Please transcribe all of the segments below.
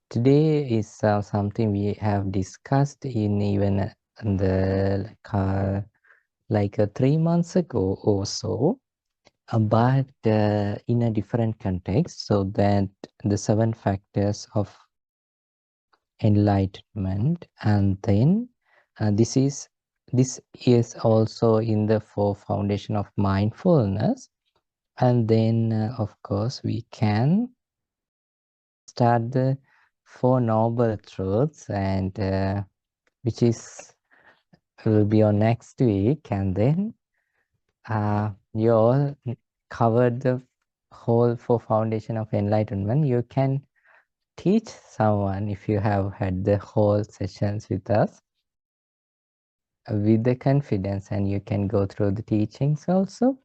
today is something we have discussed in even the like 3 months ago or so, but in a different context, so that the 7 factors of enlightenment, and then this is also in the 4 foundation of mindfulness, and then of course we can start the 4 noble truths, and which is will be on next week, and then you all covered the whole 4 foundation of enlightenment. You can teach someone if you have had the whole sessions with us with the confidence, and you can go through the teachings also,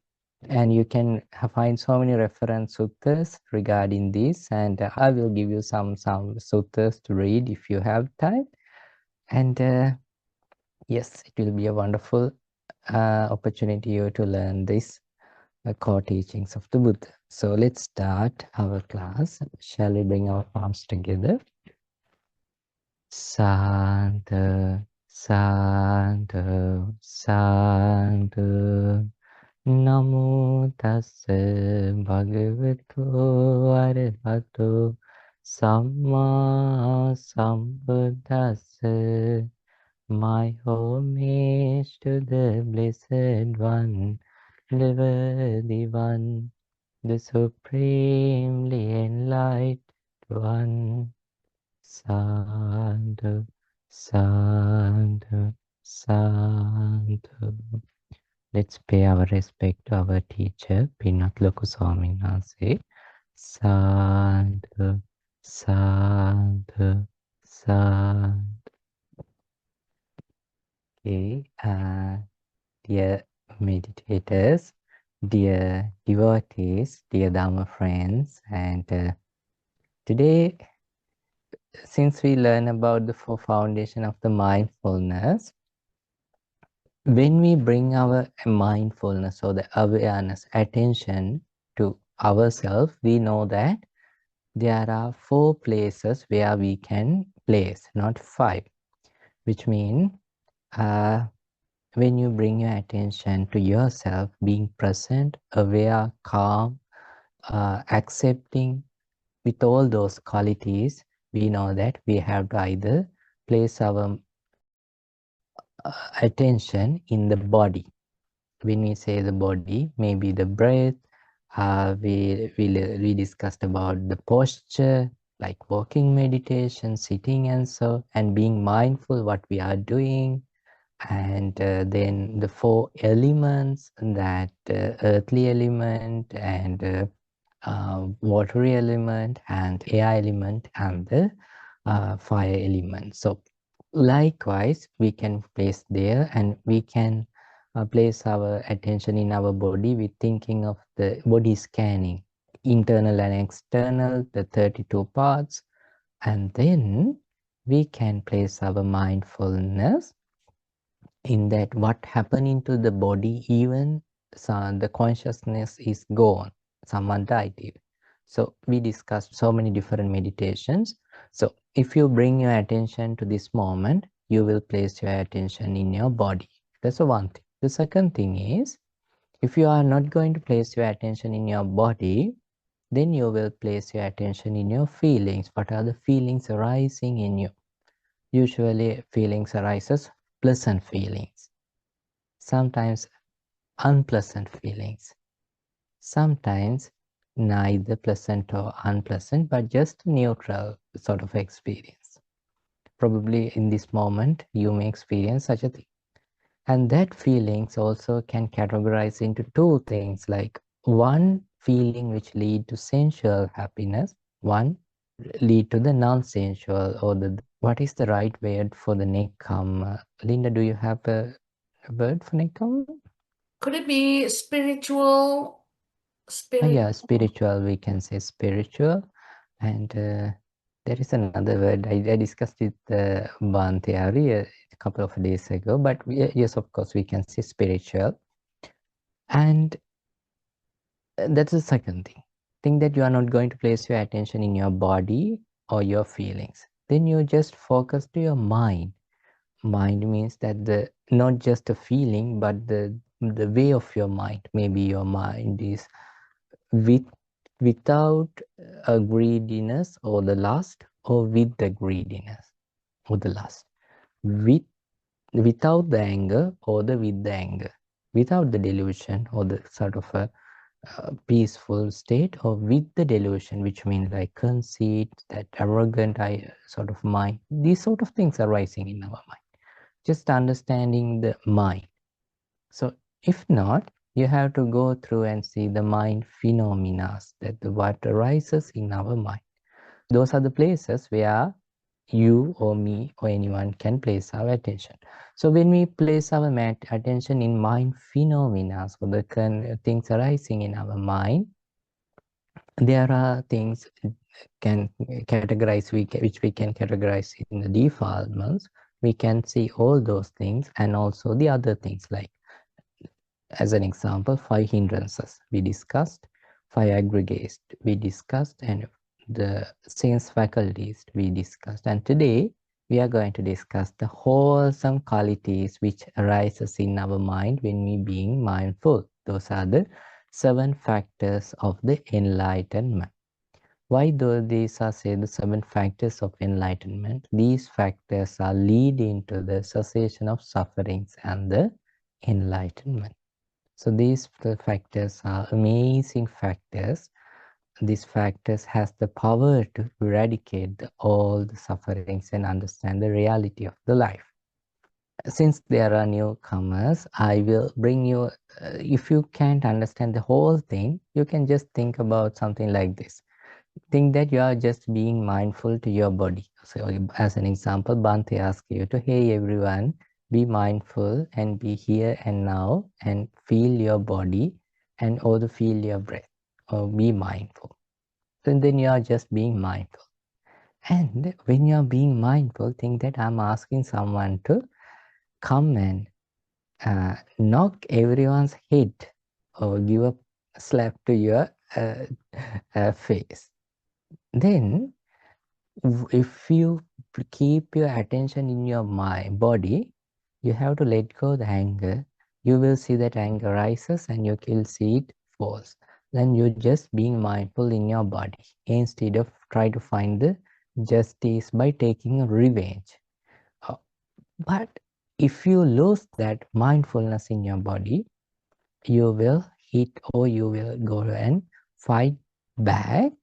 and you can find so many reference suttas regarding this, and I will give you some suttas to read if you have time, and yes, it will be a wonderful opportunity you to learn this core teachings of the Buddha. So let's start our class. Shall we bring our palms together? Santa, Santa, Santa. Namo tassa bhagavato arahato samma sambuddhassa. My homage to the Blessed One, the worthy One, the Supremely Enlightened One. Sadhu, sadhu, sadhu. Let's pay our respect to our teacher, Pinat Loku Swamin Wahanse. Sadhu, sadhu, sadhu. Okay, dear meditators, dear devotees, dear Dharma friends, and today, since we learn about the 4 foundation of the mindfulness, when we bring our mindfulness or the awareness, attention to ourselves, we know that there are 4 places where we can place, not 5, which means when you bring your attention to yourself, being present, aware, calm, accepting, with all those qualities, we know that we have to either place our attention in the body. When we say the body, maybe the breath, we discussed about the posture, like walking meditation, sitting and so, and being mindful what we are doing, and then the 4 elements, that earthly element, and watery element, and air element, and the fire element. So likewise, we can place there, and we can place our attention in our body with thinking of the body scanning, internal and external, the 32 parts, and then we can place our mindfulness in that what happened into the body, even the consciousness is gone, someone died here. So we discussed so many different meditations. So if you bring your attention to this moment, you will place your attention in your body. That's the one thing. The second thing is, if you are not going to place your attention in your body, then you will place your attention in your feelings. What are the feelings arising in you? Usually feelings arises, pleasant feelings, sometimes unpleasant feelings, sometimes neither pleasant or unpleasant, but just neutral sort of experience. Probably in this moment, you may experience such a thing. And that feelings also can categorize into 2 things, like one feeling which lead to sensual happiness, one lead to the non-sensual, or the, what is the right word for the nekam? Linda, do you have a word for nekam? Could it be spiritual? Yeah, spiritual, we can say spiritual. And there is another word, I discussed it one theory a couple of days ago, but yes, of course, we can say spiritual. And that's the second thing. Think that you are not going to place your attention in your body, or your feelings. Then you just focus to your mind. Mind means that the not just a feeling, but the way of your mind. Maybe your mind is with without a greediness or the lust, or with the greediness or the lust. With without the anger or the with the anger. Without the delusion or the sort of a peaceful state, or with the delusion, which means like conceit, that arrogant sort of mind. These sort of things are rising in our mind. Just understanding the mind. So if not, you have to go through and see the mind phenomena, that what arises in our mind. Those are the places where you or me or anyone can place our attention. So when we place our attention in mind phenomena, so the things arising in our mind, there are things can categorize which we can categorize in the defilements. We can see all those things, and also the other things, like as an example, 5 hindrances we discussed, 5 aggregates we discussed, and the sense faculties we discussed. And today we are going to discuss the wholesome qualities which arises in our mind when we being mindful. Those are the 7 factors of the enlightenment. Why though these are said the 7 factors of enlightenment? These factors are leading to the cessation of sufferings and the enlightenment. So these factors are amazing factors. These factors has the power to eradicate all the sufferings and understand the reality of the life. Since there are newcomers, I will bring you, if you can't understand the whole thing, you can just think about something like this. Think that you are just being mindful to your body. So as an example, Bhante asks you to, hey everyone, be mindful and be here and now and feel your body and also feel your breath, or be mindful. And then you are just being mindful. And when you are being mindful, think that I'm asking someone to come and knock everyone's head or give a slap to your face. Then if you keep your attention in your mind, body, you have to let go the anger. You will see that anger rises and you will see it falls. Then you're just being mindful in your body instead of try to find the justice by taking revenge. Uh, But if you lose that mindfulness in your body, you will hit or you will go and fight back.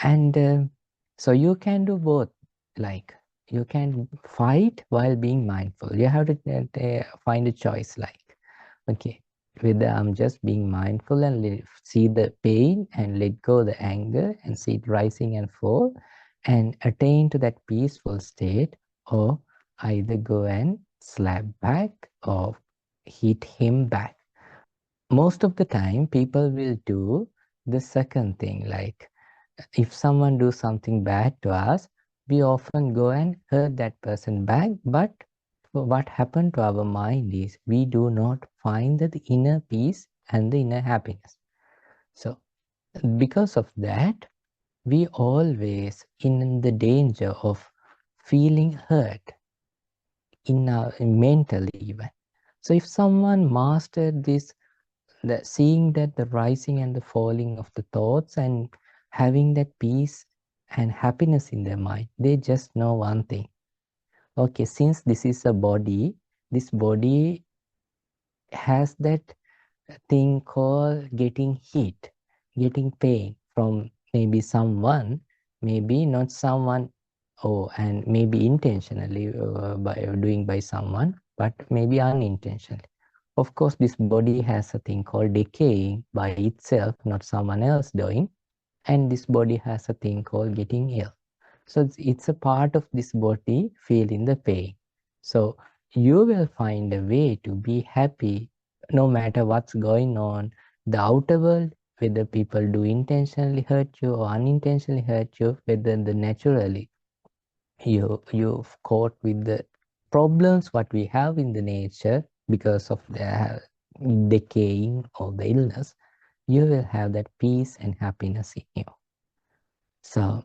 And so you can do both. Like you can fight while being mindful. You have to find a choice, like, okay, whether I'm just being mindful and see the pain and let go the anger and see it rising and fall and attain to that peaceful state, or either go and slap back or hit him back. Most of the time people will do the second thing. Like if someone do something bad to us, we often go and hurt that person back. But what happened to our mind is we do not find the inner peace and the inner happiness. So because of that, we always in the danger of feeling hurt in our mentally even. So if someone mastered this, the seeing that the rising and the falling of the thoughts and having that peace and happiness in their mind, they just know one thing. Okay, since this is a body, this body has that thing called getting heat, getting pain from maybe someone, maybe not someone, oh, and maybe intentionally by doing by someone, but maybe unintentionally. Of course, this body has a thing called decaying by itself, not someone else doing. And this body has a thing called getting ill. So it's a part of this body feeling the pain. So you will find a way to be happy no matter what's going on. The outer world, whether people do intentionally hurt you or unintentionally hurt you, whether the naturally you've caught with the problems what we have in the nature because of the decaying or the illness, you will have that peace and happiness in you. So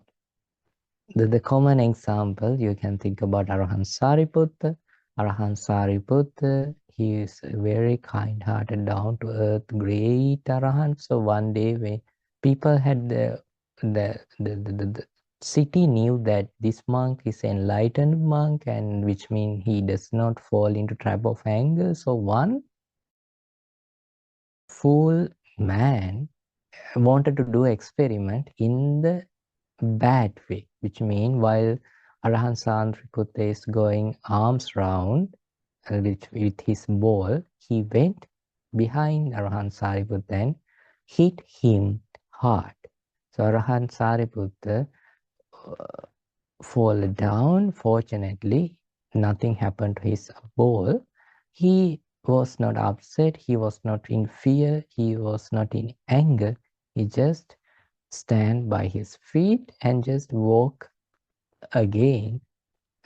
The common example, you can think about Arahan Sariputta. Arahan Sariputta, he is a very kind-hearted, down-to-earth, great Arahan. So one day when people had the city knew that this monk is enlightened monk, and which means he does not fall into trap of anger. So one fool man wanted to do experiment in the bad way, which means while Arahan Sariputta is going arms round with his ball, he went behind Arahan Sariputta and hit him hard. So Arahan Sariputta fall down. Fortunately, nothing happened to his ball. He was not upset. He was not in fear. He was not in anger. He just stand by his feet and just walk again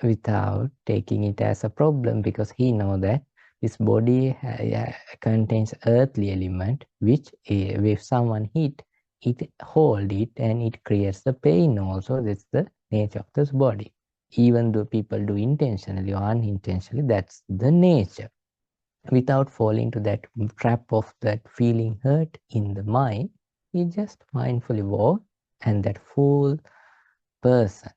without taking it as a problem, because he know that this body contains earthly element, which if someone hit it, hold it, and it creates the pain also. That's the nature of this body. Even though people do intentionally or unintentionally, that's the nature. Without falling to that trap of that feeling hurt in the mind, he just mindfully walk, and that fool person,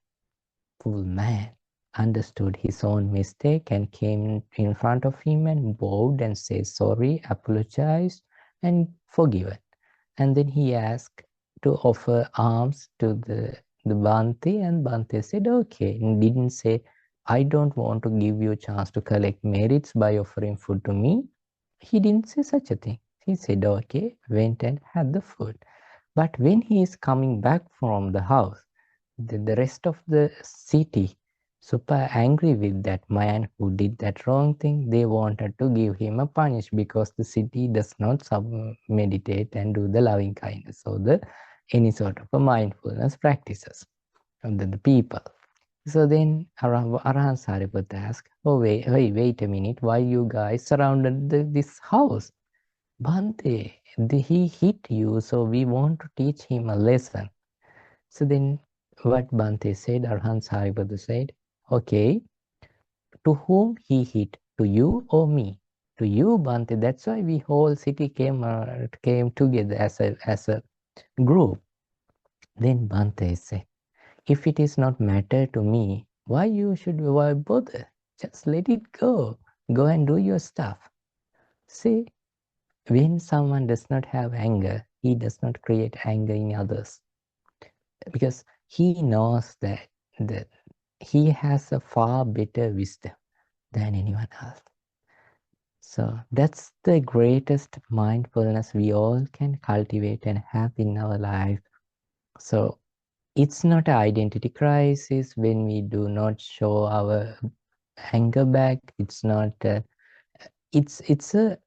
fool man, understood his own mistake and came in front of him and bowed and said sorry, apologized, and forgiven. And then he asked to offer alms to the Bhante, and Bhante said okay, and didn't say, I don't want to give you a chance to collect merits by offering food to me. He didn't say such a thing. He said okay, went and had the food. But when he is coming back from the house, the rest of the city super angry with that man who did that wrong thing. They wanted to give him a punish because the city does not meditate and do the loving kindness or the any sort of a mindfulness practices of the people. So then Arahan Sariputta asked, oh wait a minute, why you guys surrounded this house? Bhante, he hit you, so we want to teach him a lesson. So then what Bhante said, Arhan Sariputta said, okay, to whom he hit? To you or me? To you, Bhante. That's why we whole city came together as a group. Then Bhante said, if it is not matter to me, why bother? Just let it go. Go and do your stuff. See, when someone does not have anger, he does not create anger in others, because he knows that he has a far better wisdom than anyone else. So that's the greatest mindfulness we all can cultivate and have in our life. So it's not an identity crisis when we do not show our anger back. It's not it's a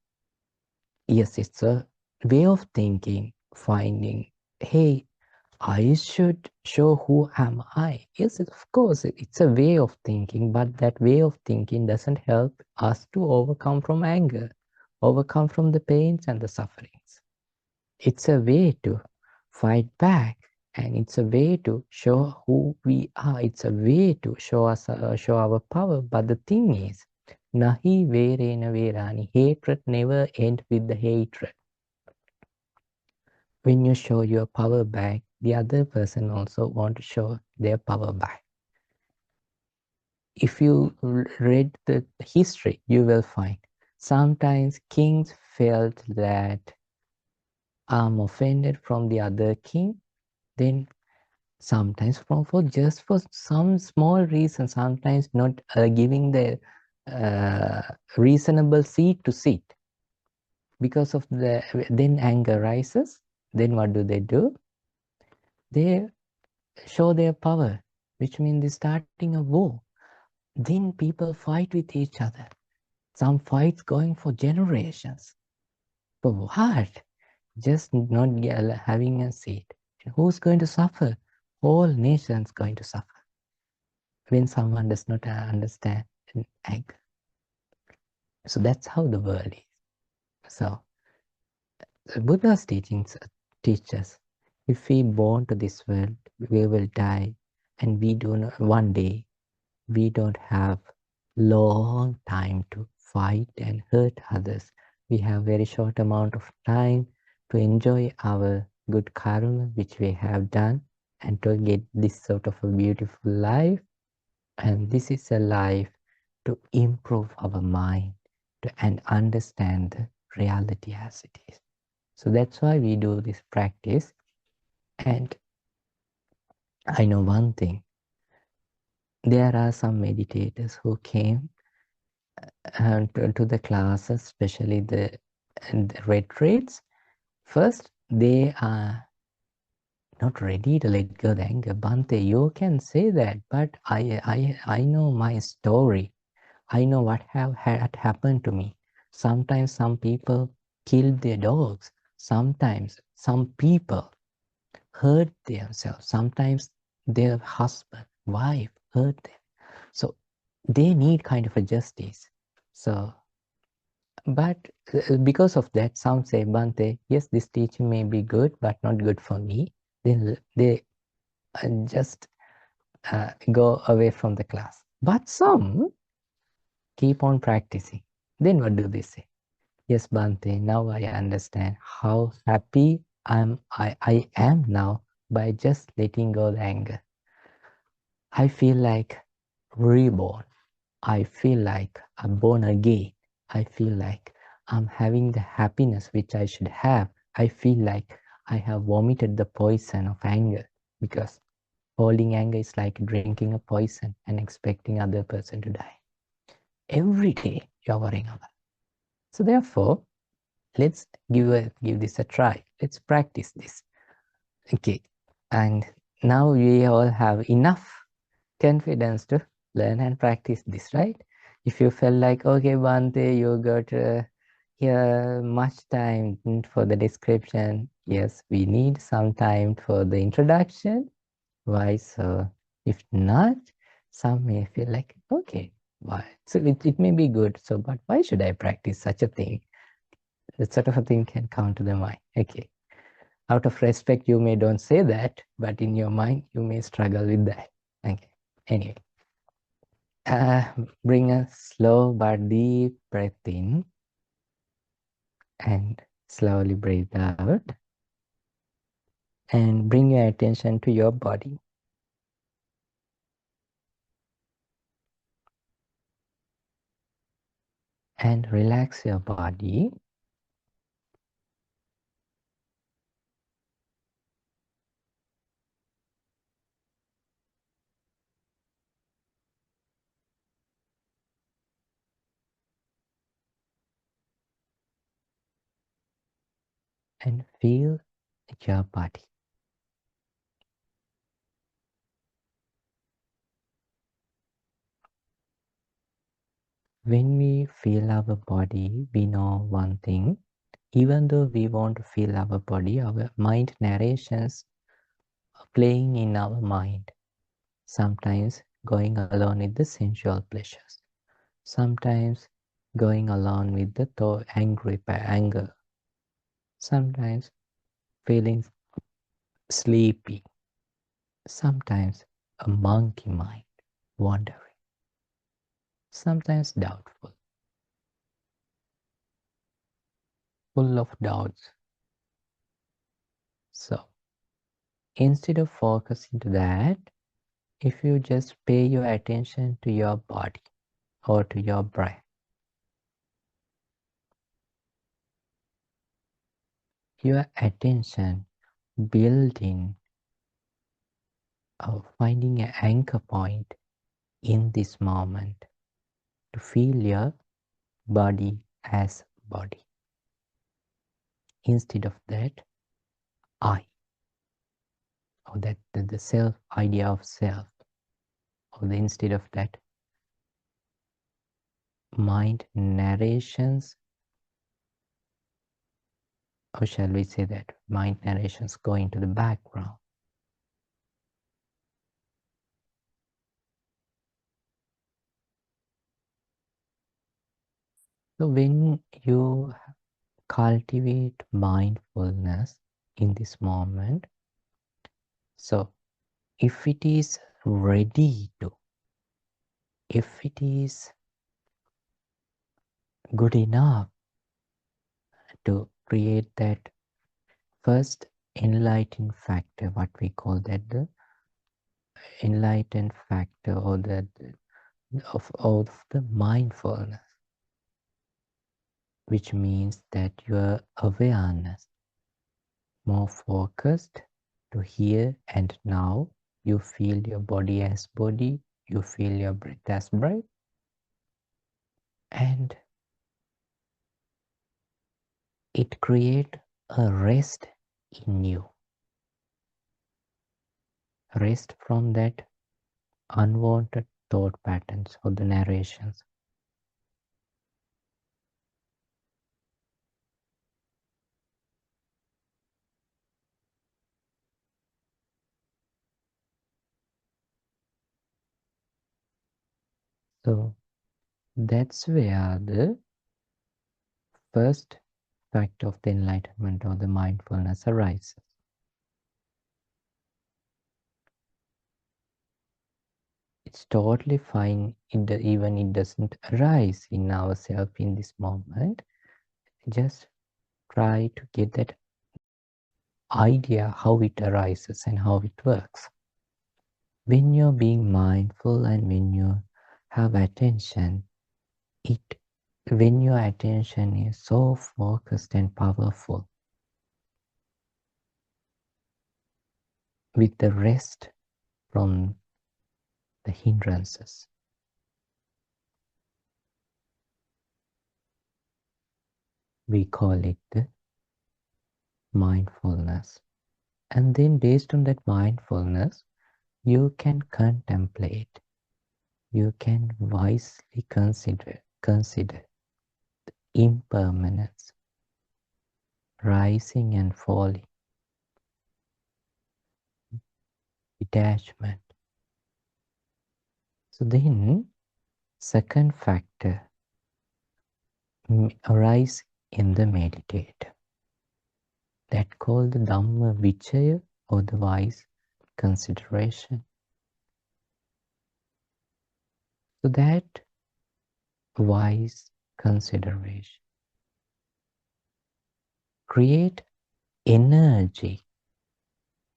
yes, it's a way of thinking, finding, hey, I should show who am I. Yes, of course, it's a way of thinking, but that way of thinking doesn't help us to overcome from anger, overcome from the pains and the sufferings. It's a way to fight back, and it's a way to show who we are. It's a way to show our power. But the thing is, nahi verena verani, hatred never ends with the hatred. When you show your power back, the other person also want to show their power back. If you read the history, you will find sometimes kings felt that I'm offended from the other king. Then sometimes for some small reason, sometimes not giving the uh, reasonable seat to sit. Because of then anger rises. Then what do? They show their power, which means they're starting a war. Then people fight with each other. Some fights going for generations. For what? Just not having a seat. And who's going to suffer? Whole nation's going to suffer when someone does not understand anger. So that's how the world is. So Buddha's teachings teach us, if we born to this world, we will die. and we do not, one day, we don't have long time to fight and hurt others. We have very short amount of time to enjoy our good karma which we have done and to get this sort of a beautiful life. And this is a life to improve our mind and understand the reality as it is. So that's why we do this practice. And I know one thing, there are some meditators who came to the classes, especially the retreats. First, they are not ready to let go the anger. Bhante, you can say that, but I know my story. I know what had happened to me. Sometimes some people killed their dogs. Sometimes some people hurt themselves. Sometimes their husband, wife hurt them. So they need kind of a justice. So, but because of that, some say, Bhante, yes, this teaching may be good, but not good for me. Then they just go away from the class. But some keep on practicing. Then what do they say? Yes, Bhante, now I understand how happy I am now by just letting go the anger. I feel like reborn. I feel like I'm born again. I feel like I'm having the happiness which I should have. I feel like I have vomited the poison of anger, because holding anger is like drinking a poison and expecting other person to die. Every day you're worrying about. So therefore, let's give this a try. Let's practice this. Okay. And now we all have enough confidence to learn and practice this, right? If you felt like, okay, Bhante, you got here much time for the description. Yes, we need some time for the introduction. Why so? If not, some may feel like, okay, why? So it may be good. So, but why should I practice such a thing? That sort of a thing can come to the mind. Okay. Out of respect, you may don't say that, but in your mind, you may struggle with that. Okay. Anyway. Bring a slow but deep breath in and slowly breathe out. And bring your attention to your body. And relax your body. And feel your body. When we feel our body, we know one thing. Even though we want to feel our body, our mind narrations are playing in our mind. Sometimes going along with the sensual pleasures. Sometimes going along with the anger. Sometimes feeling sleepy. Sometimes a monkey mind wandering. Sometimes doubtful, full of doubts. So instead of focusing to that, if you just pay your attention to your body or to your breath, your attention building or finding an anchor point in this moment to feel your body as body. Instead of that, I, or that the self idea of self, or instead of that, mind narrations, or shall we say that mind narrations go into the background. So when you cultivate mindfulness in this moment, so if it is ready to. If it is good enough to create that first enlightened factor, what we call that the enlightened factor, or of the mindfulness, which means that your awareness more focused to here and now. You feel your body as body, you feel your breath as breath, and it creates a rest in you. Rest from that unwanted thought patterns or the narrations. So that's where the first fact of the enlightenment or the mindfulness arises. It's totally fine even it doesn't arise in ourselves in this moment. Just try to get that idea how it arises and how it works. When you're being mindful and when you have attention, when your attention is so focused and powerful, with the rest from the hindrances, we call it the mindfulness. And then based on that mindfulness, you can contemplate, you can wisely consider impermanence, rising and falling, detachment. So then, second factor arise in the meditator. That called the Dhamma Vichaya, or the wise consideration. So that wise consideration create energy.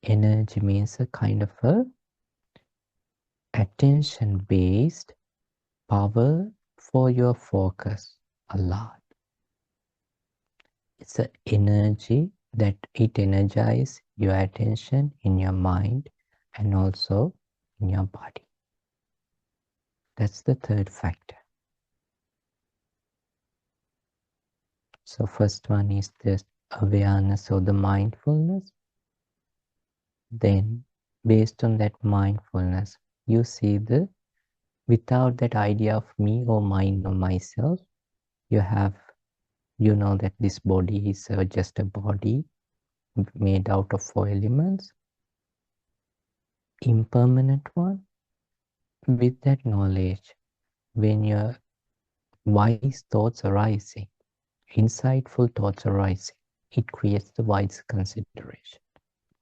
Energy means a kind of a attention-based power for your focus a lot. It's an energy that it energizes your attention in your mind and also in your body. That's the third factor. So first one is the awareness or the mindfulness. Then based on that mindfulness, you see without that idea of me or mine or myself, you know that this body is just a body made out of 4 elements, impermanent one. With that knowledge, when your wise thoughts arising, insightful thoughts arising, it creates the wise consideration.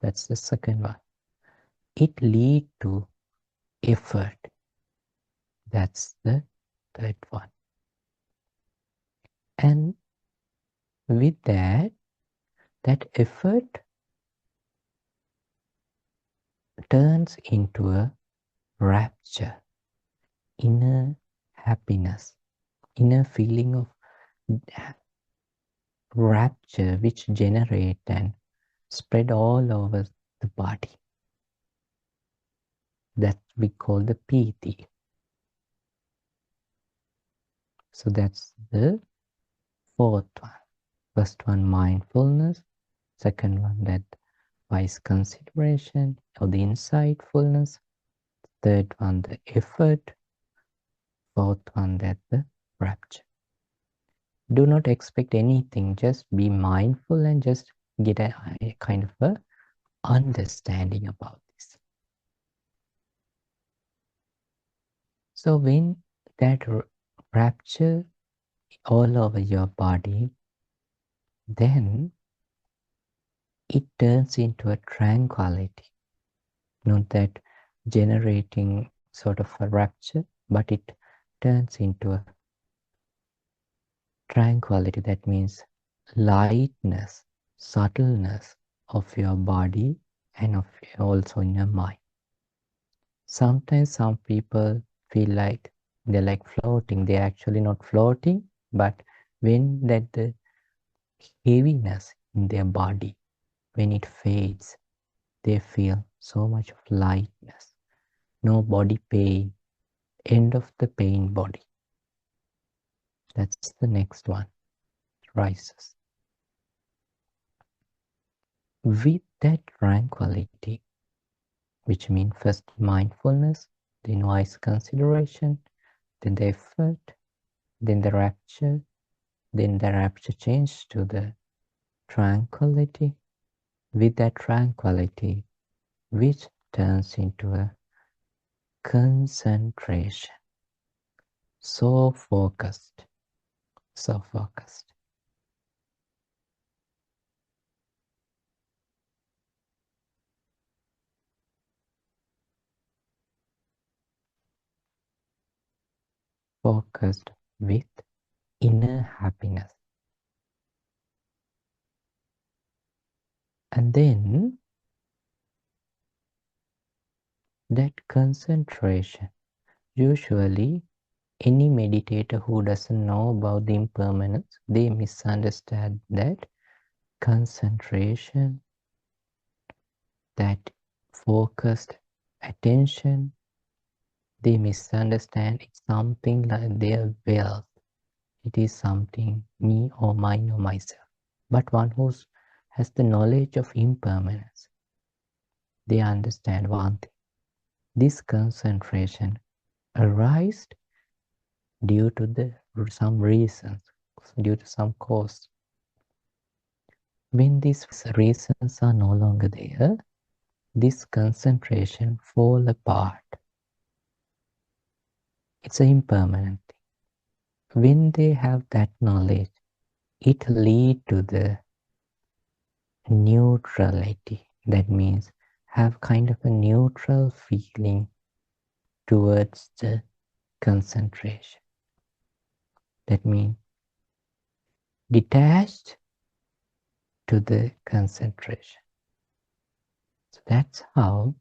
That's the second one. It leads to effort. That's the third one. And with that effort turns into a rapture, inner happiness, inner feeling of rapture which generate and spread all over the body. That we call the piti. So that's the fourth one. First one, mindfulness. Second one, that wise consideration or the insightfulness. Third one, the effort. Fourth one, that the rapture. Do not expect anything. Just be mindful and just get a kind of a understanding about this. So when that rapture all over your body, then it turns into a tranquility. Not that generating sort of a rapture, but it turns into a tranquility. That means lightness, subtleness of your body and of also in your mind. Sometimes some people feel like they're like floating. They're actually not floating, but when that the heaviness in their body, when it fades, they feel so much of lightness. No body pain, end of the pain body. That's the next one, rises. With that tranquility, which means first mindfulness, then wise consideration, then the effort, then the rapture, then the rapture changes to the tranquility. With that tranquility, which turns into a concentration. So focused, so focused. Focused with inner happiness. And then that concentration, usually any meditator who doesn't know about the impermanence, they misunderstand that concentration, that focused attention, they misunderstand it's something like their wealth. It is something me or mine or myself. But one who has the knowledge of impermanence, they understand one thing. This concentration arises due to some reasons, due to some cause. When these reasons are no longer there, this concentration fall apart. It's an impermanent thing. When they have that knowledge, it leads to the neutrality. That means have kind of a neutral feeling towards the concentration. That means detached to the concentration. So that's how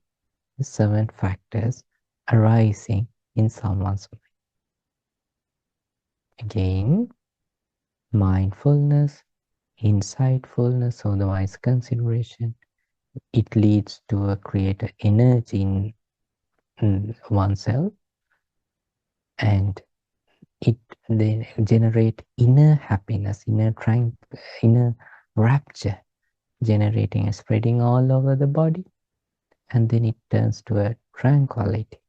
the 7 factors arising in someone's mind. Again, mindfulness, insightfulness, or the wise consideration, it leads to a create energy in oneself, and it then generate inner happiness, inner rapture, generating and spreading all over the body, and then it turns to a tranquility.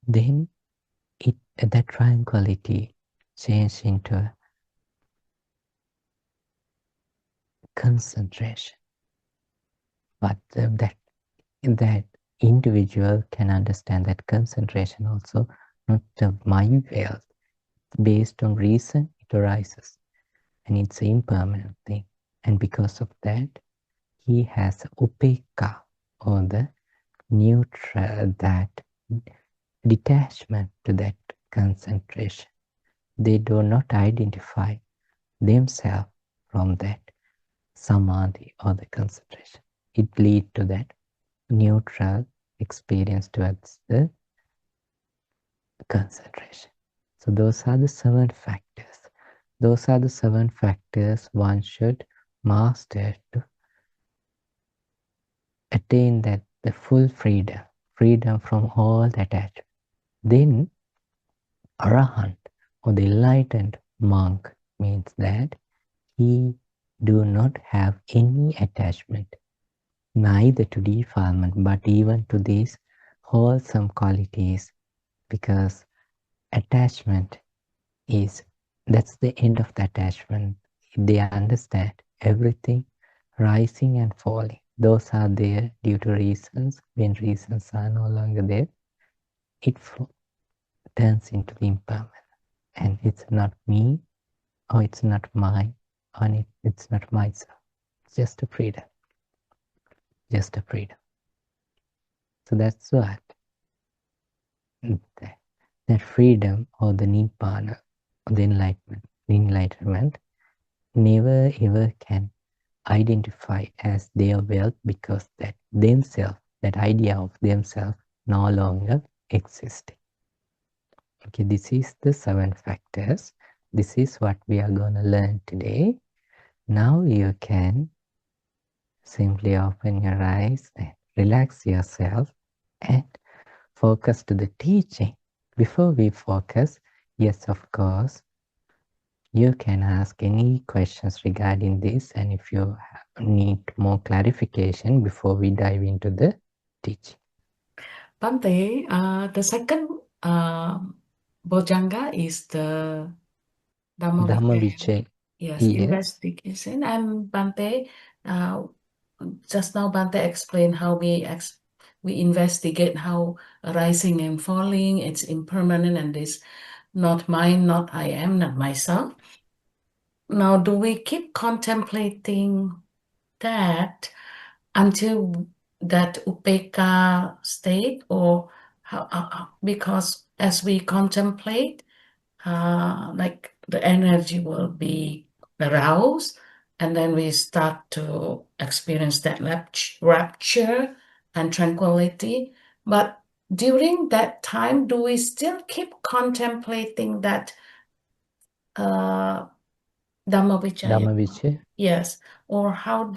Then that tranquility changes into a concentration. But that individual can understand that concentration also not my will. Based on reason, it arises, and it's an impermanent thing. And because of that, he has upekka, or the neutral, that detachment to that concentration. They do not identify themselves from that samadhi or the concentration. It leads to that neutral experience towards the concentration. So those are the 7 factors. Those are the 7 factors one should master to attain that the full freedom from all attachment. Then Arahant, or the enlightened monk, means that he do not have any attachment, neither to defilement, but even to these wholesome qualities, because attachment that's the end of the attachment. They understand everything rising and falling. Those are there due to reasons. When reasons are no longer there, it turns into impermanent. And it's not me, or it's not mine, or it's not myself. It's just a freedom. Just a freedom. So that's what that, that freedom or the nibbana, or the enlightenment never ever can identify as their wealth because that themselves, that idea of themselves no longer exists. Okay, this is the 7 factors. This is what we are going to learn today. Now you can simply open your eyes and relax yourself and focus to the teaching. Before we focus, yes, of course, you can ask any questions regarding this, and if you need more clarification before we dive into the teaching. Bante, the second bojjhanga is the Dhammavichaya. Dhammavichaya, Yes, yes. investigation. And Bante, uh, just now Bante explained how we investigate how rising and falling, it's impermanent and this not mine, not I am, not myself. Now, do we keep contemplating that until that upeka state, or because as we contemplate, like the energy will be aroused, and then we start to experience that rapture and tranquility. But during that time, do we still keep contemplating that uh, Dhammavichaya? Dhammavichaya. Yes. Or how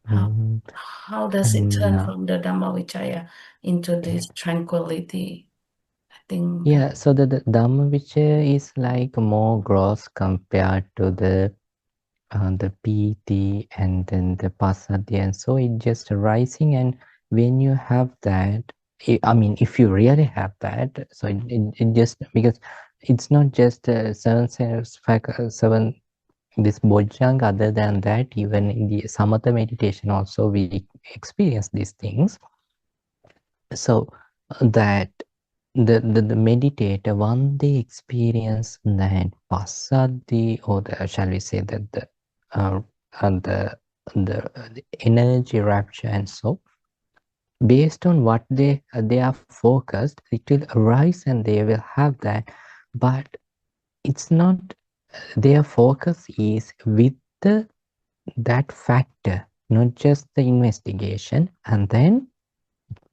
Mm, how does it and turn from the Dhammavichaya into this tranquility? I think that. yeah, so the Dhammavichaya is like more gross compared to the PT and then the Passaddhi, and so it just arising. And when you have that, I mean, if you really have that, so it just, because it's not just seven this bojjhanga. Other than that, even in the samatha meditation also we experience these things. So that the meditator, once they experience that passaddhi, or the, shall we say that uh, the energy rapture, and so based on what they are focused, it will arise and they will have that. But it's not, their focus is with that factor, not just the investigation. And then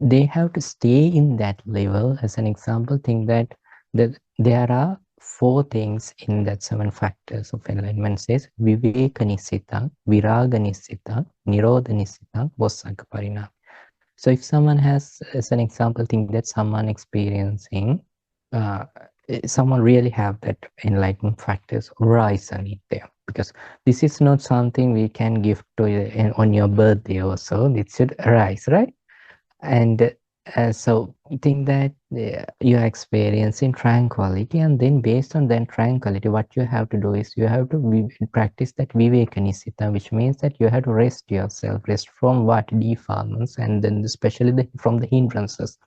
they have to stay in that level. As an example, think that there are 4 things in that 7 factors of enlightenment. Says viveka nisitang, viraga nisitang, nirodha nisitang, vosagga parinam. So if someone has, as an example, think that someone experiencing, uh, someone really have that enlightenment factors rise on it there, because this is not something we can give to you on your birthday or so. It should arise, right? And so think that you are experiencing tranquility, and then based on that tranquility, what you have to do is you have to practice that vivekanisita, which means that you have to rest yourself, rest from what defilements, and then especially from the hindrances,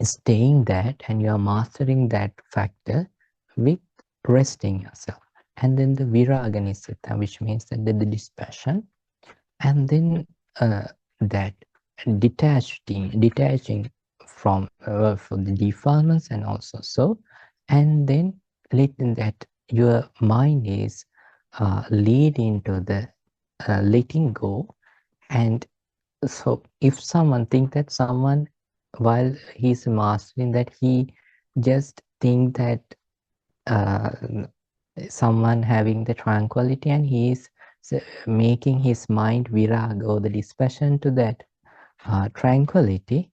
staying that, and you are mastering that factor with resting yourself. And then the viraganisita, which means that the dispassion, and then that detaching from the defilements, and also so, and then letting that your mind is leading to the letting go. And so if someone think that someone, while he's mastering that, he just think that uh, someone having the tranquility, and he is making his mind virag, or the dispassion to that tranquility,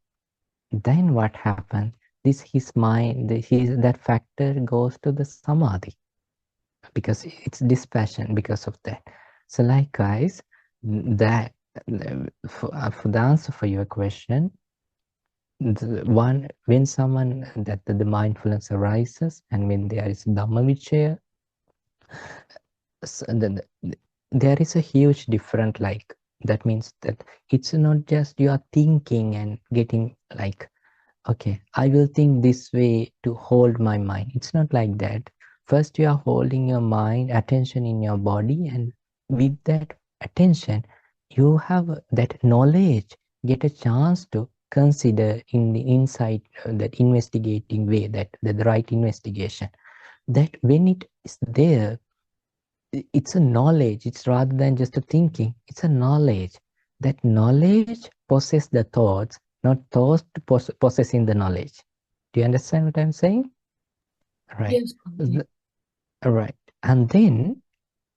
then what happens? This his mind, that factor goes to the samadhi, because it's dispassion because of that. So likewise, that for the answer for your question, one, when someone that the mindfulness arises, and when there is dhamma there is a huge difference, like that means that it's not just you are thinking and getting like, okay, I will think this way to hold my mind. It's not like that. First you are holding your mind, attention in your body, and with that attention you have that knowledge get a chance to consider in the insight, that investigating way, that the right investigation, that when it is there, it's a knowledge. It's rather than just a thinking. It's a knowledge. That knowledge possess the thoughts, not thoughts possessing the knowledge. Do you understand what I'm saying? Right. Yes, Bhante. Right. And then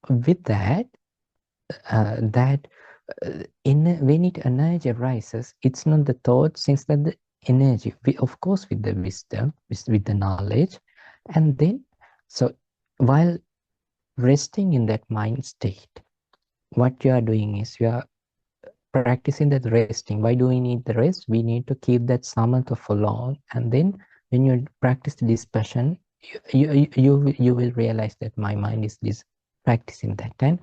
with that, that when it energy arises, it's not the thought, since that the energy, of course, with the wisdom, with the knowledge, and then so while resting in that mind state, what you are doing is you are practicing that resting. Why do we need the rest? We need to keep that samatha for long, and then when you practice the dispassion, you will realize that my mind is this practicing that. And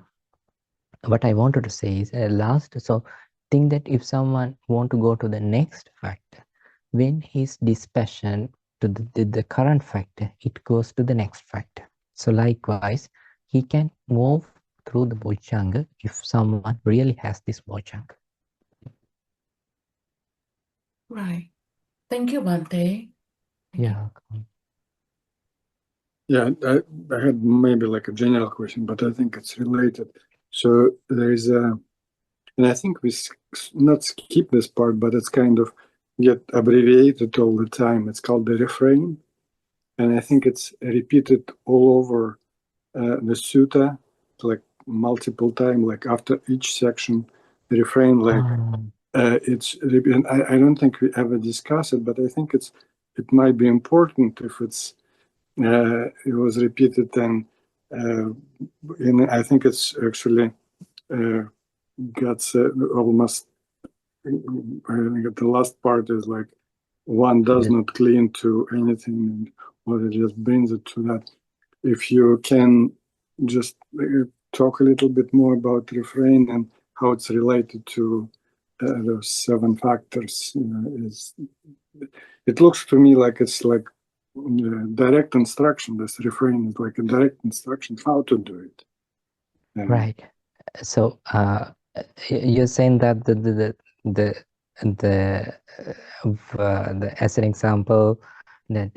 what I wanted to say is last, so think that if someone want to go to the next factor, when his dispassion to the current factor, it goes to the next factor. So likewise, he can move through the bojjhanga if someone really has this bojjhanga. Right. Thank you, Bhante. Thank you. Yeah. Yeah, I had maybe like a general question, but I think it's related. So there is a, and I think we not skip this part, but it's kind of get abbreviated all the time. It's called the refrain, and I think it's repeated all over the sutta, like multiple time, like after each section, the refrain, like it's. I don't think we ever discuss it, but I think it might be important if it was repeated, and I think it's actually got almost. I think the last part is like one does not cling to anything, or it just brings it to that. If you can just talk a little bit more about refrain and how it's related to those 7 factors, it looks to me like it's like direct instruction. This refrain is like a direct instruction how to do it. Right. So you're saying that as an example, that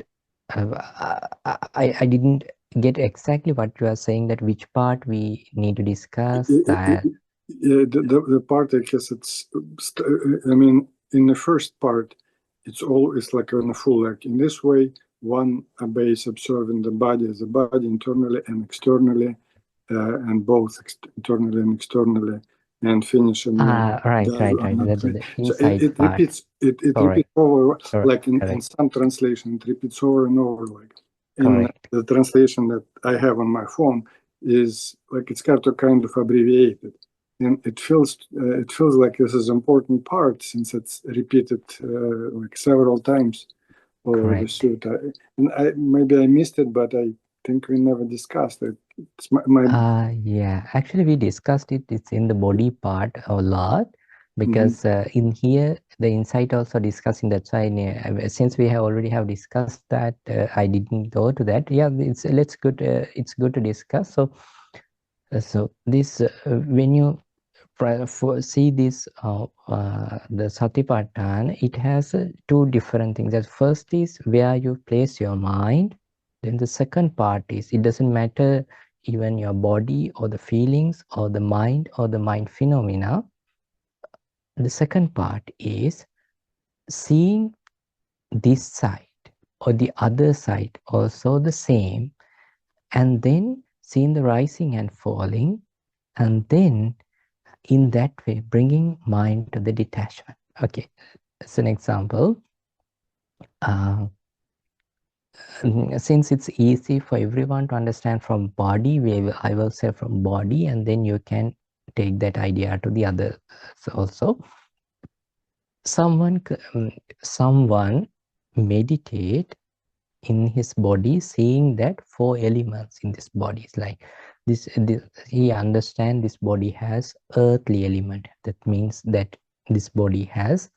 I didn't get exactly what you are saying, that which part we need to discuss that. Yeah, the part, I guess it's, I mean, in the first part, it's like on a full, like in this way, one obeys observing the body as a body internally and externally, and both internally and externally, and finishing Right. the The so inside it part. repeats it Correct. repeats over, like in Correct. some translation, it repeats over and over, like in Correct. the translation that I have on my phone is like it's kind of abbreviated, and it feels like this is an important part since it's repeated like several times over the Correct. sutta. And maybe I missed it, but I think we never discussed it. It's Yeah, actually we discussed it. It's in the body part a lot, because in here the insight also discussing. That's why since we have already have discussed that, I didn't go to that. Yeah, it's good. It's good to discuss. So this when you see this the Satipatthana, it has 2 different things. The first is where you place your mind. Then the second part is, it doesn't matter even your body or the feelings or the mind phenomena. The second part is seeing this side or the other side also the same, and then seeing the rising and falling, and then in that way bringing mind to the detachment. Okay, as an example, uh, since it's easy for everyone to understand from body, I will say from body, and then you can take that idea to the other. So also, someone meditate in his body, seeing that 4 elements in this body. It's like this he understand this body has earthly element. That means that this body has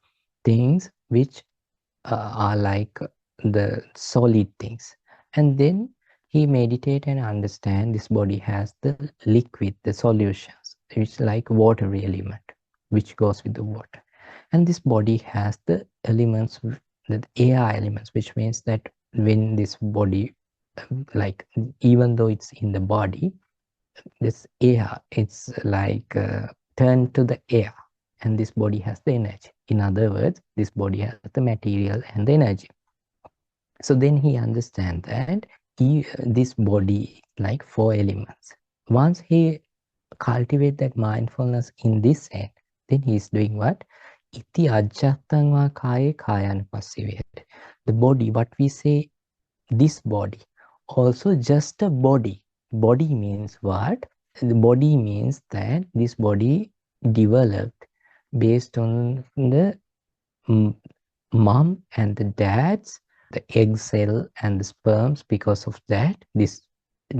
things which are like the solid things, and then he meditate and understand this body has the liquid, the solutions, which like watery element, which goes with the water. And this body has the elements, the air elements, which means that when this body, like even though it's in the body, this air, it's like turned to the air, and this body has the energy. In other words, this body has the material and the energy. So then he understands that this body like 4 elements. Once he cultivate that mindfulness in this end, then he is doing what? Iti ajjhattan va kaya kayanupassivihati. The body, what we say, this body, also just a body. Body means what? The body means that this body developed based on the mom and the dad's, the egg cell and the sperms. Because of that, this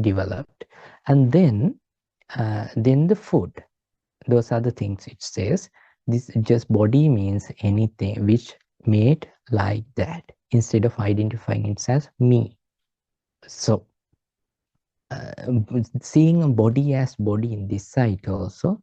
developed. And then the food. Those are the things it says. This just body means anything which made like that, instead of identifying it as me. So seeing a body as body in this side also,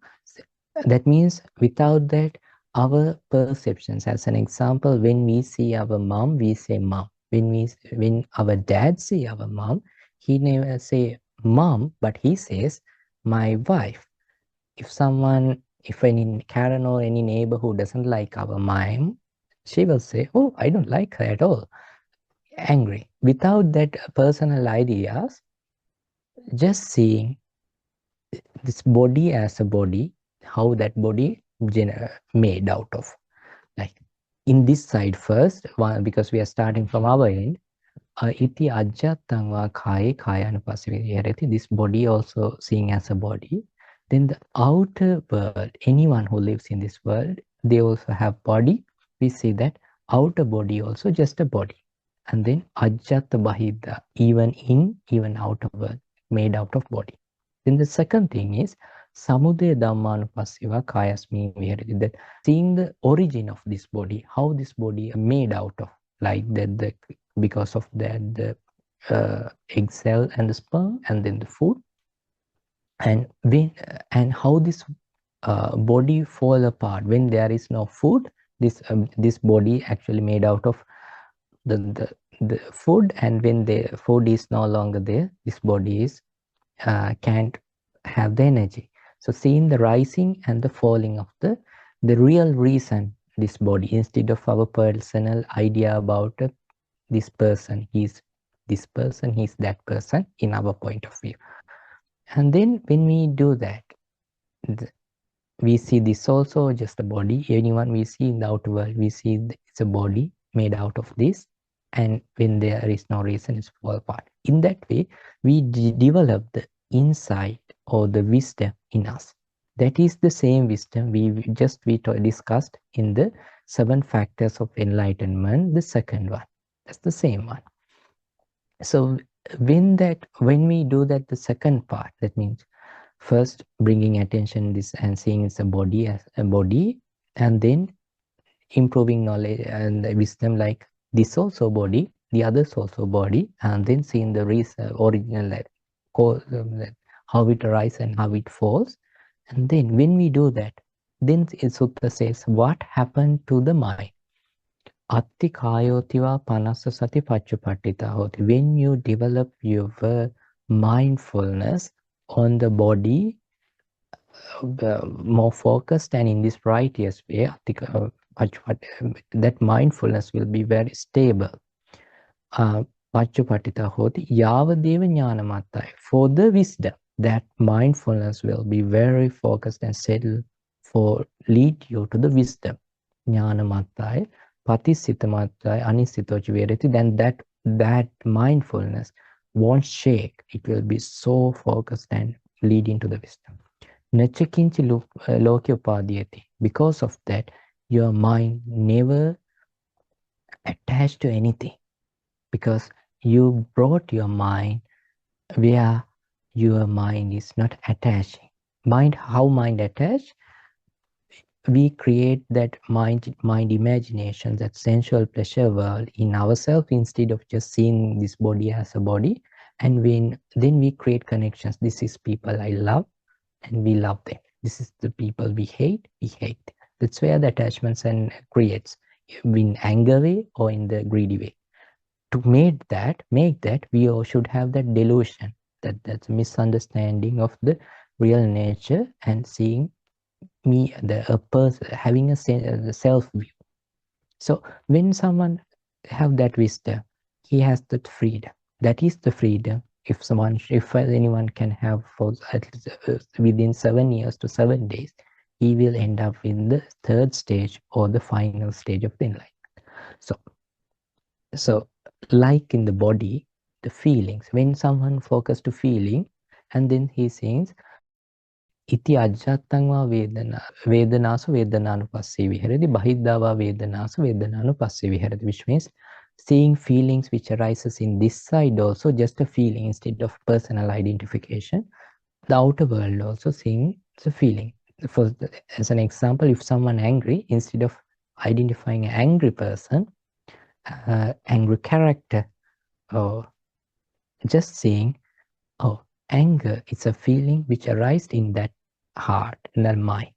that means without that, our perceptions, as an example, when we see our mom, we say mom. When our dad see our mom, he never say mom, but he says my wife. If any Karen or any neighbor who doesn't like our mom, she will say, oh, I don't like her at all. Angry. Without that personal ideas, just seeing this body as a body, how that body made out of. Like in this side first, because we are starting from our end, iti ajjhattan va kaya kayanupassivihati. This body also seeing as a body. Then the outer world, anyone who lives in this world, they also have body. We see that outer body also just a body. And then ajjhatta bahidha, even in, even outer world, made out of body. Then the second thing is samudaya dhammanupassiva kayasmin viharati. That seeing the origin of this body, how this body made out of, like that, because of that, the egg cell and the sperm, and then the food, and how this body fall apart when there is no food. This body actually made out of the food, and when the food is no longer there, this body is can't have the energy. So seeing the rising and the falling of the real reason, this body, instead of our personal idea about this person, he's this person, he's that person, in our point of view. And then when we do that, we see this also just a body. Anyone we see in the outer world, we see it's a body made out of this, and when there is no reason, it's fall apart. In that way, we develop the insight or the wisdom in us. That is the same wisdom we discussed in the 7 factors of enlightenment, the second one. That's the same one. So when we do that, the second part, that means first bringing attention this and seeing it's a body as a body, and then improving knowledge and wisdom, like this also body, the others also body, and then seeing the original how it arises and how it falls. And then when we do that, then sutta says what happened to the mind. Atti kayotiva Mahāsatipaṭṭhāna hoti. When you develop your mindfulness on the body, more focused and in this righteous way, that mindfulness will be very stable. Paccupatita hoti yavadeva jnanamattai. For the wisdom, that mindfulness will be very focused and settled for lead you to the wisdom. Jnanamattai, patisitamattai, anisitochi verati. Then that mindfulness won't shake. It will be so focused and leading to the wisdom. Nachakinchi loke upadhyati. Because of that, your mind never attached to anything, because you brought your mind where your mind is not attaching. How mind attached? We create that mind imagination, that sensual pleasure world in ourselves, instead of just seeing this body as a body. And then we create connections. This is people I love, and we love them. This is the people we hate them. That's where the attachments and creates in anger way or in the greedy way. To make that, we all should have that delusion, that's misunderstanding of the real nature and seeing me, a person having a self view. So when someone have that wisdom, he has that freedom. That is the freedom. If anyone can have for at least within 7 years to 7 days, he will end up in the third stage or the final stage of the enlightenment. So like in the body, the feelings, when someone focus to feeling, and then he says, iti ajjattangva vedanasu vedanānupassī viharati bahiddhava vedanasu vedanānupassī viharati, which means seeing feelings which arises in this side also just a feeling instead of personal identification. The outer world also seeing the feeling. As an example, if someone angry, instead of identifying an angry person, angry character, or just seeing, oh, anger is a feeling which arises in that heart, in that mind.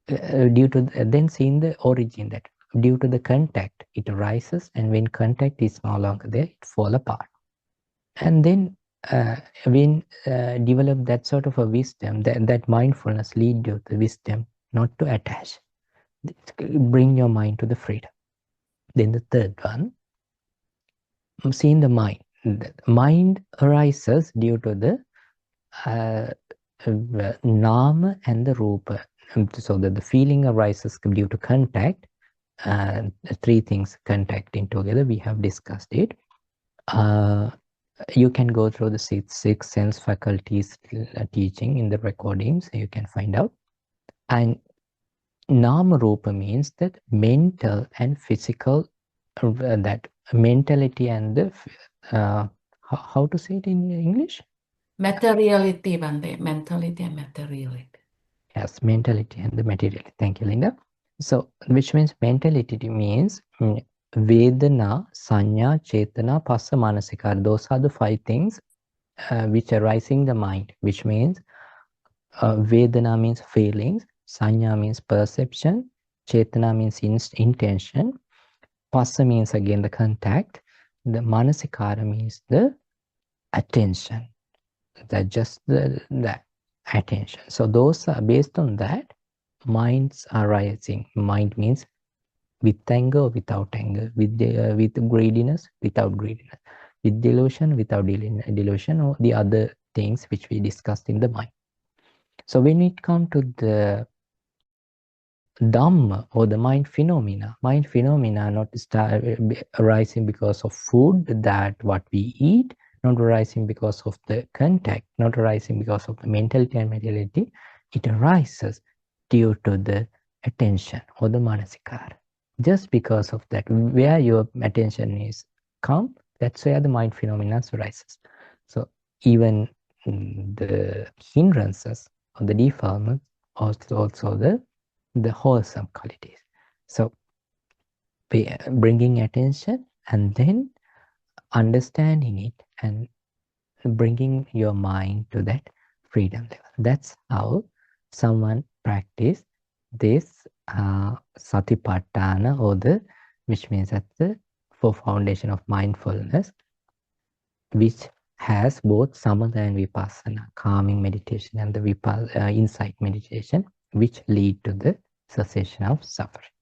Due to then seeing the origin, that due to the contact it arises, and when contact is no longer there, it fall apart. And then when develop that sort of a wisdom, that mindfulness lead you to wisdom not to attach. Bring your mind to the freedom. Then the third one, seeing the mind. The mind arises due to the nama and the rupa. So that the feeling arises due to contact. Three things contacting together, we have discussed it. You can go through the six sense faculties teaching in the recordings, you can find out. And nama rupa means that mental and physical, that mentality and the how to say it in English? Materiality, Bante. Mentality and materiality. Yes, mentality and the materiality. Thank you, Linda. So, which means mentality means Vedana, Sanya, Chetana, Passa, Manasikara. Those are the 5 things which arise in the mind, which means Vedana means feelings, Sanya means perception, Chetana means intention, Passa means again the contact, the Manasikara means the attention. That just the attention. So those are based on that, minds are rising. Mind means with anger or without anger, with greediness, without greediness, with delusion, without delusion, or the other things which we discussed in the mind. So when it comes to the Dhamma or the mind phenomena are not arising because of food, that what we eat, not arising because of the contact, not arising because of the mentality and materiality. It arises due to the attention or the manasikara. Just because of that, where your attention is come, that's where the mind phenomena arises. So even the hindrances or the defilements, also the wholesome qualities. So bringing attention and then understanding it and bringing your mind to that freedom level. That's how someone practice this Satipaṭṭhāna, or which means that the 4 foundation of mindfulness, which has both samatha and vipassana, calming meditation, and the insight meditation, which lead to the cessation of suffering.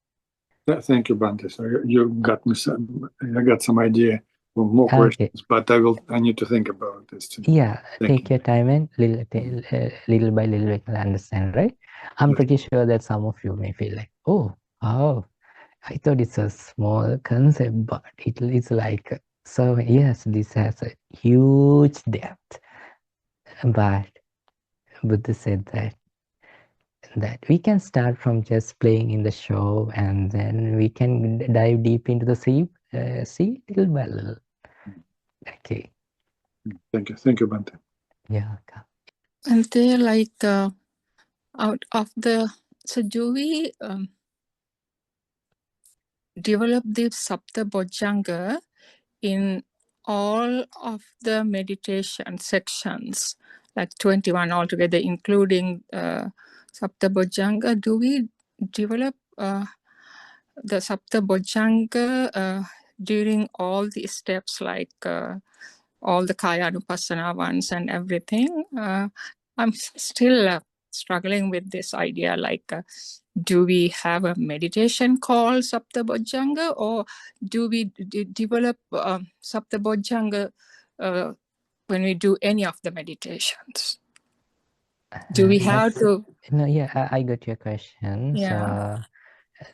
Thank you, Bante. So you got me I got some idea for more questions, but I need to think about this too. Yeah, take your time and little by little we can understand, right? I'm pretty sure that some of you may feel like, oh, I thought it's a small concept, but it's like, so yes, this has a huge depth. But Buddha said that we can start from just playing in the show, and then we can dive deep into the sea little by little. Okay. Thank you, Bante. Yeah. And they like out of the, so do we develop the Sapta Bojjhanga in all of the meditation sections, like 21 altogether, including Sapta Bojjhanga? Do we develop the Sapta Bojjhanga during all these steps, like all the Kaya Anupassana ones and everything. I'm still struggling with this idea, like do we have a meditation called Sapta Bojjhanga, or do we develop Sapta Bojjhanga when we do any of the meditations? Do we have to? No, yeah, I got your question. Yeah.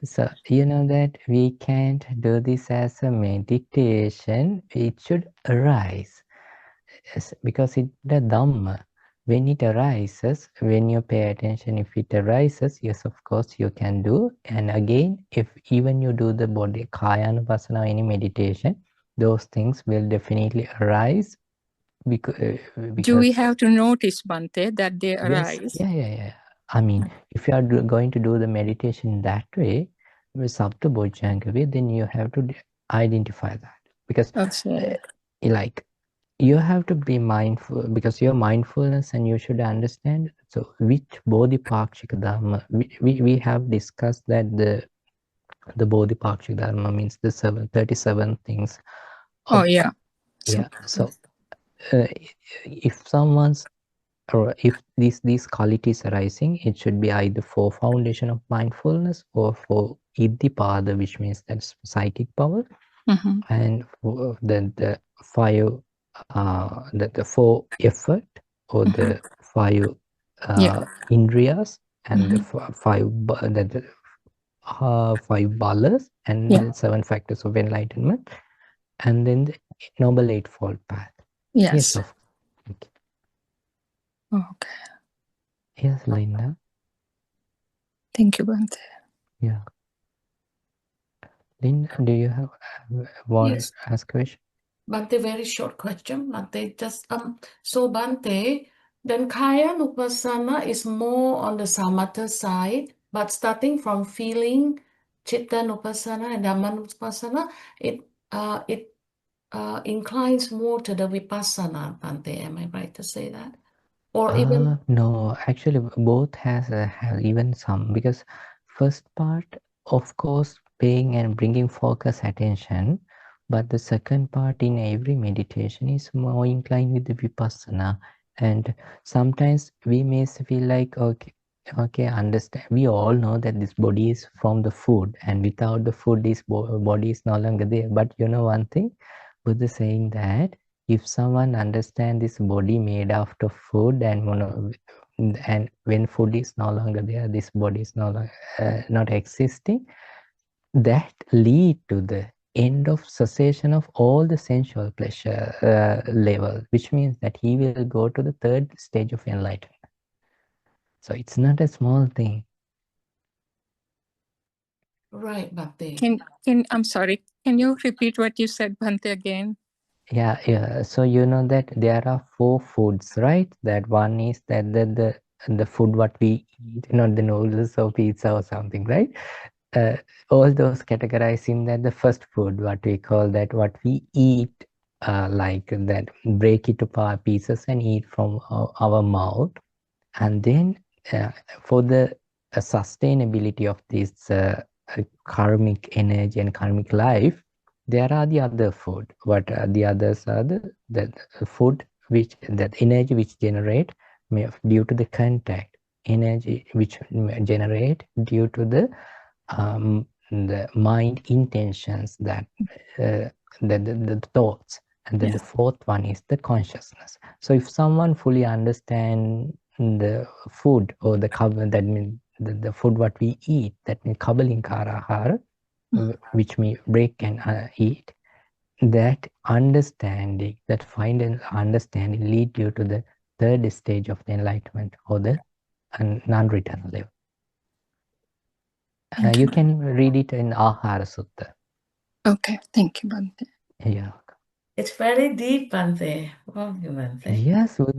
So you know that we can't do this as a meditation. It should arise. Yes, because it the Dhamma. When it arises, when you pay attention, if it arises, yes, of course you can do. And again, if even you do the body Kaya Anupassana, any meditation, those things will definitely arise. Because Do we have to notice, Bhante, that they arise? Yes, yeah. I mean, if you are going to do the meditation that way, with Sapta Bojjhanga way, then you have to identify that. Because like you have to be mindful, because you're mindfulness and you should understand. So which Bodhipakshika Dharma, we have discussed that the Bodhipakshika Dharma means the 37 things. Yeah. So if someone's, or if these qualities arising, it should be either for foundation of mindfulness or for Iddhipada, which means that's psychic power, and for the five, the four effort, or the five indriyas, and the five balas, and the 7 factors of enlightenment, and then the Noble Eightfold Path. Yes, of course. Okay. Yes, Linda. Thank you, Bhante. Yeah. Linda, do you have one ask question? Bhante, very short question. Bhante, just so Bhante, then Kaya Nupassana is more on the samatha side, but starting from feeling Chitta Nupassana and Dhamma Nupassana, it inclines more to the Vipassana, Bhante. Am I right to say that? Or even no, actually both has even some, because first part, of course, paying and bringing focus attention, but the second part in every meditation is more inclined with the Vipassana. And sometimes we may feel like, okay, understand. We all know that this body is from the food, and without the food, this body is no longer there. But you know one thing, Buddha saying that if someone understands this body made after food, and when food is no longer there, this body is no longer not existing, that lead to the end of cessation of all the sensual pleasure level, which means that he will go to the third stage of enlightenment. So it's not a small thing. Right, Bhante. I'm sorry. Can you repeat what you said, Bhante, again? Yeah. So you know that there are 4 foods, right? That one is that the food what we eat, not the noodles or pizza or something, right? All those categorized in that the first food, what we call that, what we eat, like that, break it apart pieces and eat from our mouth. And then for the sustainability of this karmic energy and karmic life, there are the other food. What are the others? Are the food which, that energy which generate due to the contact, energy which generate due to the mind intentions, that the thoughts, and then the fourth one is the consciousness. So if someone fully understand the food, or the cover, that means the food what we eat, that means kabalinkara ahara, which we break and eat, that understanding, that final understanding lead you to the third stage of the enlightenment, or the non-return level. You can read it in Ahara Sutta. Okay, thank you, Bhante. Yeah. It's very deep, Bhante. Bhante. Yes, so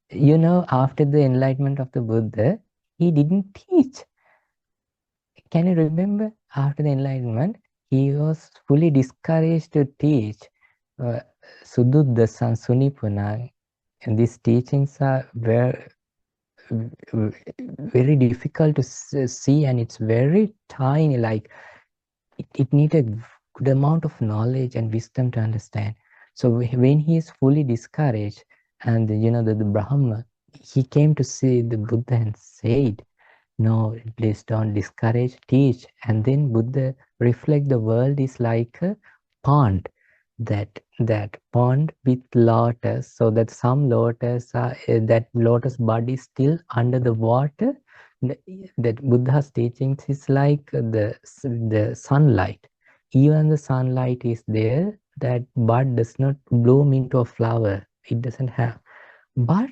you know, after the enlightenment of the Buddha, he didn't teach. Can you remember? After the enlightenment, he was fully discouraged to teach. Suddhudda and Sunipuna, and these teachings are very difficult to see, and it's very tiny, like it needs a good amount of knowledge and wisdom to understand. So when he is fully discouraged, and the Brahma, he came to see the Buddha and said, no, please don't discourage, teach. And then Buddha reflect the world is like a pond, that pond with lotus, so that some lotus are, that lotus bud is still under the water. That Buddha's teachings is like the sunlight. Even the sunlight is there, that bud does not bloom into a flower. It doesn't have. But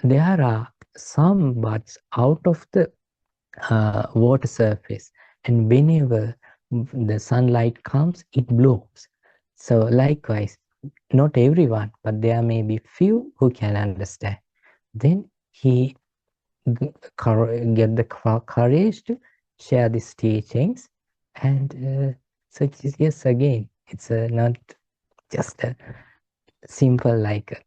there are some buds out of the water surface, and whenever the sunlight comes, it blooms. So likewise, not everyone, but there may be few who can understand. Then he get the courage to share these teachings, and so yes, again, it's not just a simple like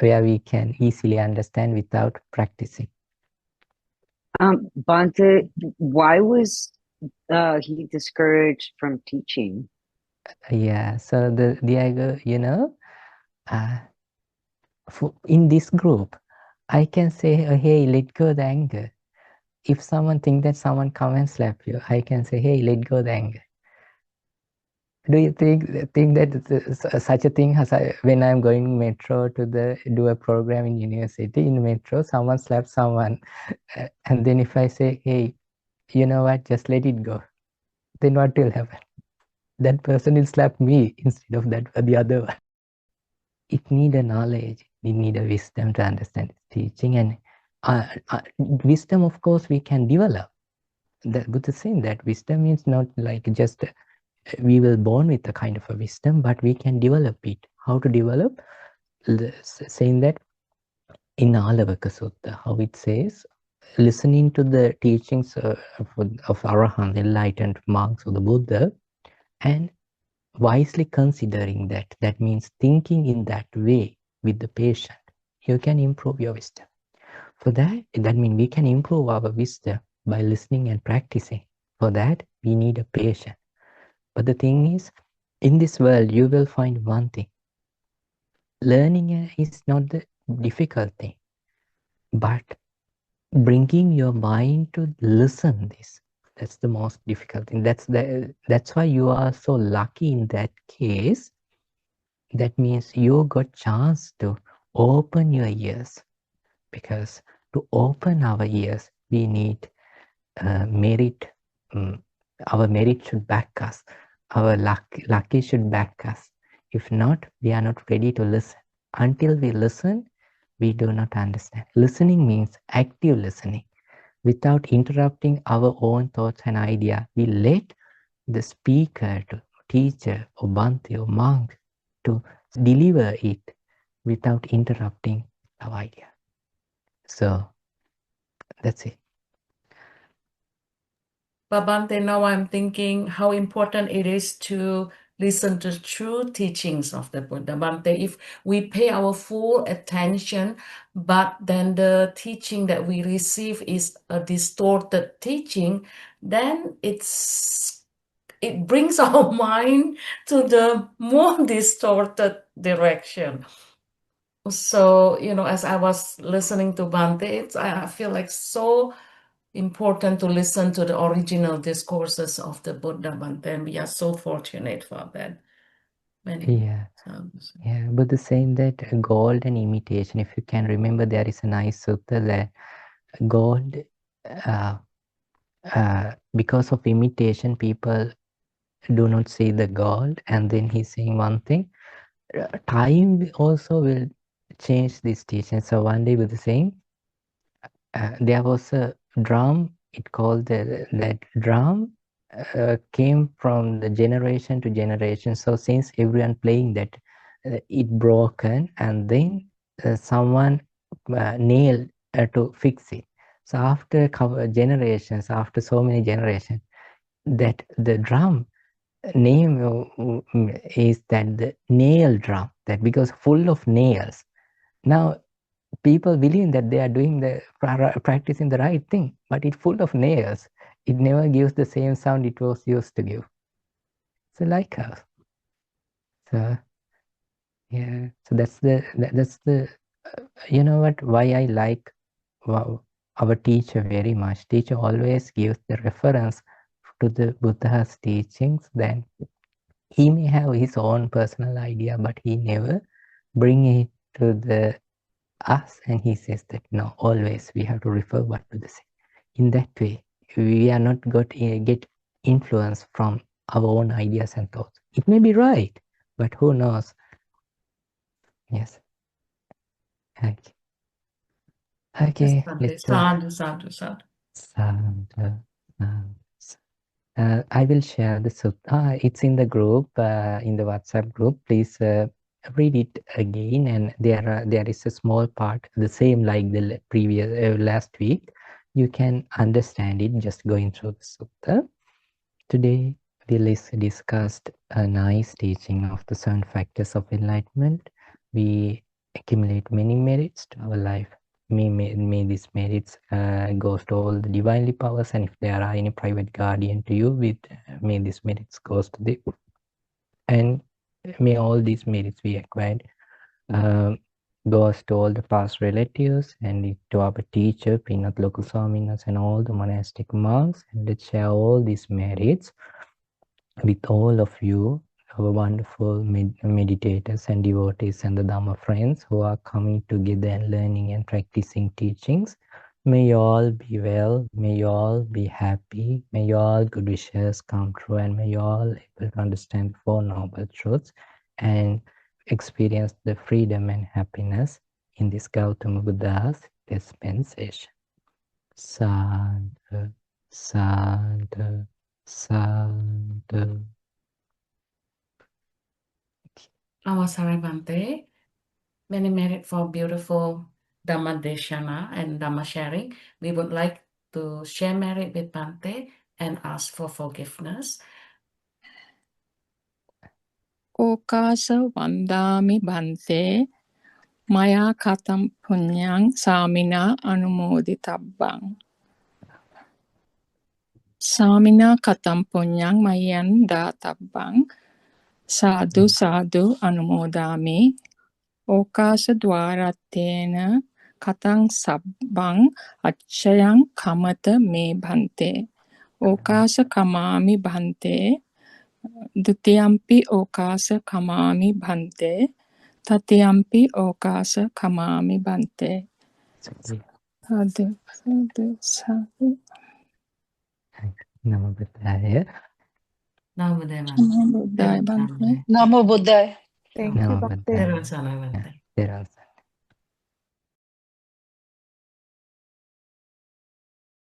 where we can easily understand without practicing. Bhante, why was he discouraged from teaching? Yeah, so Diego, in this group, I can say, hey, let go the anger. If someone think that someone come and slap you, I can say, hey, let go the anger. Do you think that such a thing has, when I'm going metro to do a program in university, in metro, someone slaps someone, and then if I say, hey, you know what, just let it go, then what will happen? That person will slap me instead of the other one. It need a knowledge, it need a wisdom to understand teaching, and wisdom, of course, we can develop. That Buddha is saying that wisdom is not like just we were born with a kind of a wisdom, but we can develop it. How to develop? Saying that in Alavaka Sutta, how it says, listening to the teachings of Arahant, enlightened monks of the Buddha, and wisely considering that. That means thinking in that way with the patient. You can improve your wisdom. For that means we can improve our wisdom by listening and practicing. For that, we need a patient. But the thing is, in this world, you will find one thing. Learning is not the difficult thing, but bringing your mind to listen this. That's the most difficult thing. That's why you are so lucky in that case. That means you got chance to open your ears, because to open our ears, we need merit. Our merit should back us. Our lucky should back us. If not, we are not ready to listen. Until we listen, we do not understand. Listening means active listening. Without interrupting our own thoughts and idea, we let the speaker, teacher, or Bhante, or monk to deliver it without interrupting our idea. So that's it. But Bhante, now I'm thinking how important it is to listen to true teachings of the Buddha. Bhante, if we pay our full attention, but then the teaching that we receive is a distorted teaching, then it brings our mind to the more distorted direction. So, as I was listening to Bhante, I feel like so important to listen to the original discourses of the Buddha, Bhante, and we are so fortunate for that. Yeah, but the saying that gold and imitation, if you can remember, there is a nice sutta that gold, because of imitation, people do not see the gold. And then he's saying one thing, time also will change this teaching. So one day with the saying, there was a drum, it called that drum came from the generation to generation. So since everyone playing that, it broken, and then someone nailed to fix it. So after generations, after so many generations, that the drum name is that the nail drum, that because full of nails. Now people believe that they are doing practicing the right thing, but it's full of nails. It never gives the same sound it was used to give. So like us. So yeah. So that's the you know what? Why I like our teacher very much. Teacher always gives the reference to the Buddha's teachings. Then he may have his own personal idea, but he never bring it to the us, and he says that no, always we have to refer what to the same. In that way, we are not get influence from our own ideas and thoughts. It may be right, but who knows? Yes. Okay. Okay. Let's Sadhu, sadhu, sadhu. I will share the sutta. It's in the group, in the WhatsApp group. Please read it again. And there is a small part, the same like the previous last week. You can understand it just going through the sutta. Today we discussed a nice teaching of the 7 factors of enlightenment. We accumulate many merits to our life. May these merits goes to all the divinely powers, and if there are any private guardian to you, may these merits goes to them, and may all these merits we acquired goes to all the past relatives and to our teacher, Pinat Local Swaminas, and all the monastic monks, and let's share all these merits with all of you, our wonderful meditators and devotees and the Dhamma friends who are coming together and learning and practicing teachings. May you all be well, may you all be happy, may your all good wishes come true, and may you all able to understand the 4 noble truths and experience the freedom and happiness in this Gautama Buddha's dispensation. Sadhu, sadhu, sadhu. Namaskar Bante. Many merit for beautiful Dhamma Deshana and Dhamma sharing. We would like to share merit with Bante and ask for forgiveness. Okasa vandami bante maya katam punyang samina anumoditabbang. Samina katam punyang mayan databbang. Sadhu sadhu anumodami. Okasa dwaratena katang sabbang achayang kamata me bhante. Okasa kamami bhante. Dutiyampi okasa kamami bhante. Tatiyampi okasa kamami bhante. Sadhu, sadhu, sadhu. Namo Buddhaya. Namo Buddhaya Namo Buddhaya Bhante. Namo Buddhaya. Thank you, Namo Bhante. Buddhaya. Terusana Bante. Terusana.